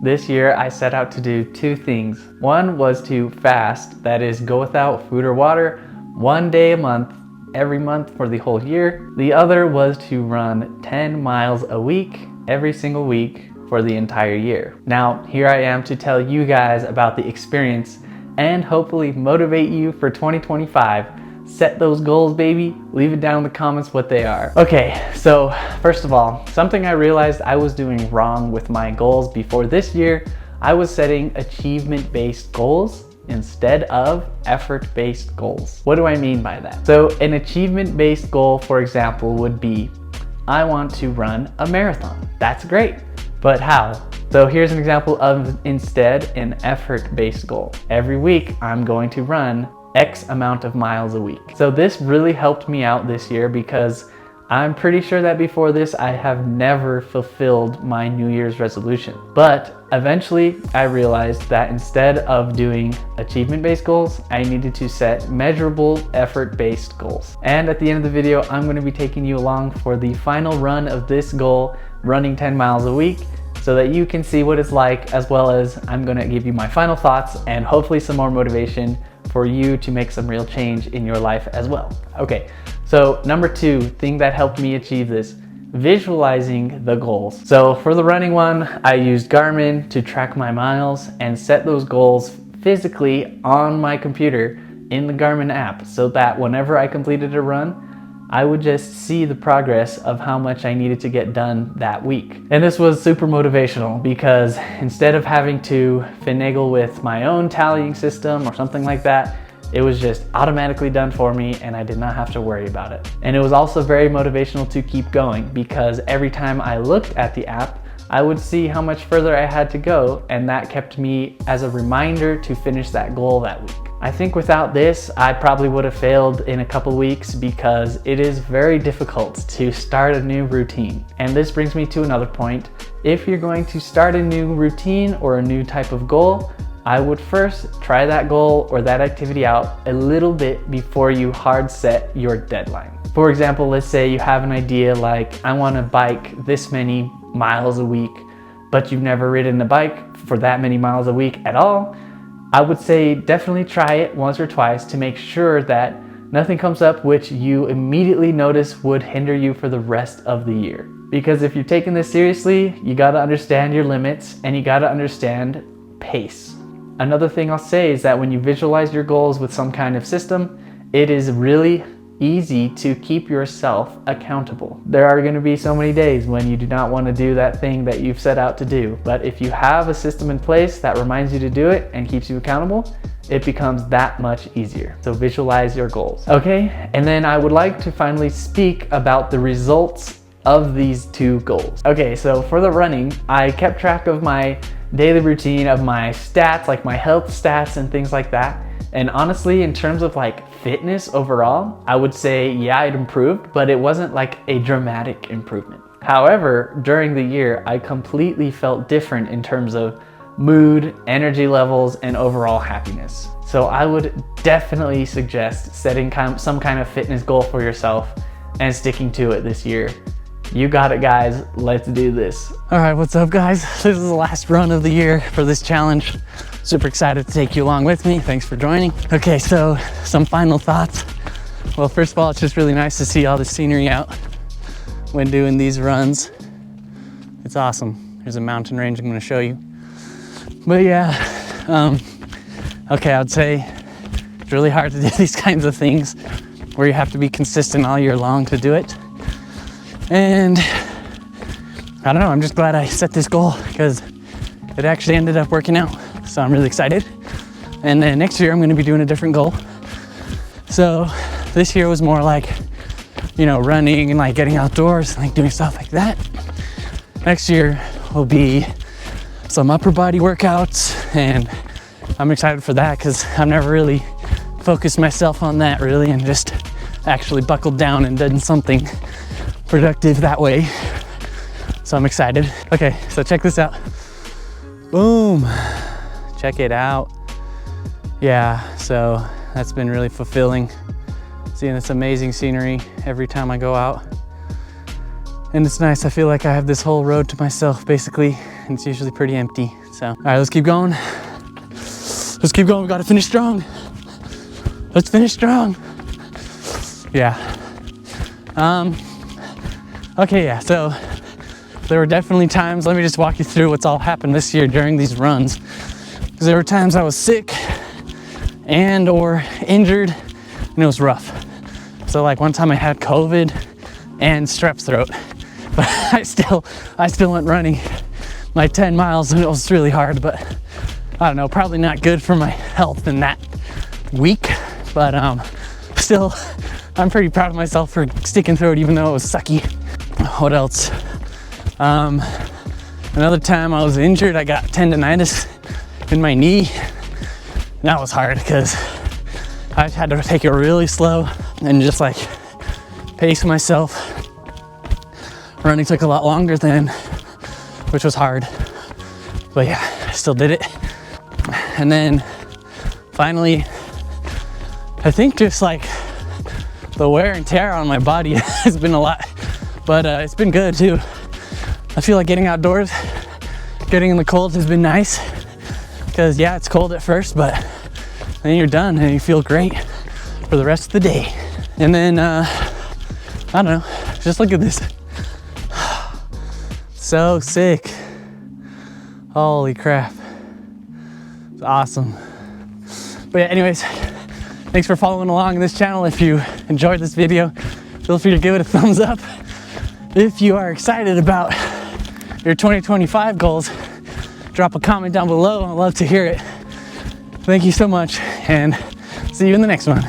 This year I set out to do two things. One was to fast, that is go without food or water 1 day a month, every month for the whole year. The other was to run 10 miles a week, every single week for the entire year. Now, here I am to tell you guys about the experience and hopefully motivate you for 2025. Set those goals, baby. Leave it down in the comments what they are. Okay, so first of all, something I realized I was doing wrong with my goals before this year, I was setting achievement-based goals instead of effort-based goals. What do I mean by that? So an achievement-based goal, for example, would be, I want to run a marathon. That's great, but how? So here's an example of instead an effort-based goal. Every week, I'm going to run X amount of miles a week. So this really helped me out this year because I'm pretty sure that before this, I have never fulfilled my New Year's resolution. But eventually I realized that instead of doing achievement-based goals, I needed to set measurable effort-based goals. And at the end of the video, I'm going to be taking you along for the final run of this goal, running 10 miles a week, so that you can see what it's like, as well as I'm going to give you my final thoughts and hopefully some more motivation for you to make some real change in your life as well. Okay, so number two thing that helped me achieve this, visualizing the goals. So for the running one, I used Garmin to track my miles and set those goals physically on my computer in the Garmin app so that whenever I completed a run, I would just see the progress of how much I needed to get done that week. And this was super motivational because instead of having to finagle with my own tallying system or something like that, it was just automatically done for me and I did not have to worry about it. And it was also very motivational to keep going because every time I looked at the app, I would see how much further I had to go, and that kept me as a reminder to finish that goal that week. I think without this, I probably would have failed in a couple weeks because it is very difficult to start a new routine. And this brings me to another point. If you're going to start a new routine or a new type of goal, I would first try that goal or that activity out a little bit before you hard set your deadline. For example, let's say you have an idea like, I want to bike this many miles a week, but you've never ridden a bike for that many miles a week at all. I would say definitely try it once or twice to make sure that nothing comes up which you immediately notice would hinder you for the rest of the year. Because if you're taking this seriously, you gotta understand your limits and you gotta understand pace. Another thing I'll say is that when you visualize your goals with some kind of system, it is really easy to keep yourself accountable. There are going to be so many days when you do not want to do that thing that you've set out to do, but if you have a system in place that reminds you to do it and keeps you accountable, it becomes that much easier. So visualize your goals. Okay, and then I would like to finally speak about the results of these two goals. Okay, so for the running, I kept track of my daily routine, of my stats, like my health stats and things like that. And honestly, in terms of like fitness overall, I would say, yeah, it improved, but it wasn't like a dramatic improvement. However, during the year, I completely felt different in terms of mood, energy levels, and overall happiness. So I would definitely suggest setting some kind of fitness goal for yourself and sticking to it this year. You got it, guys. Let's do this. All right, what's up, guys? This is the last run of the year for this challenge. Super excited to take you along with me. Thanks for joining. Okay, so some final thoughts. Well, first of all, it's just really nice to see all the scenery out when doing these runs. It's awesome. There's a mountain range I'm gonna show you. But yeah, okay, I would say it's really hard to do these kinds of things where you have to be consistent all year long to do it. And I don't know, I'm just glad I set this goal because it actually ended up working out. So I'm really excited. And then next year I'm gonna be doing a different goal. So this year was more like, you know, running and like getting outdoors, and like doing stuff like that. Next year will be some upper body workouts, and I'm excited for that because I've never really focused myself on that really and just actually buckled down and done something productive that way. So I'm excited. Okay, so check this out. Boom. Check it out. Yeah, so that's been really fulfilling, seeing this amazing scenery every time I go out. And it's nice, I feel like I have this whole road to myself basically, and it's usually pretty empty. So, all right, let's keep going. Let's keep going. We gotta finish strong. Let's finish strong. Yeah. Okay, yeah, so there were definitely times, let me just walk you through what's all happened this year during these runs. Because there were times I was sick and or injured, and it was rough. So like one time I had COVID and strep throat, but I still went running like 10 miles, and it was really hard, but I don't know, probably not good for my health in that week, but still, I'm pretty proud of myself for sticking through it even though it was sucky. What else? Another time I was injured, I got tendonitis in my knee. That was hard because I had to take it really slow and just like pace myself. Running took a lot longer then, which was hard. But yeah, I still did it. And then finally, I think just like the wear and tear on my body has been a lot, but it's been good too. I feel like getting outdoors, getting in the cold has been nice, because yeah, it's cold at first, but then you're done and you feel great for the rest of the day. And then, I don't know, just look at this. So sick. Holy crap. It's awesome. But yeah, anyways, thanks for following along in this channel. If you enjoyed this video, feel free to give it a thumbs up. If you are excited about your 2025 goals, drop a comment down below. I'd love to hear it. Thank you so much, and see you in the next one.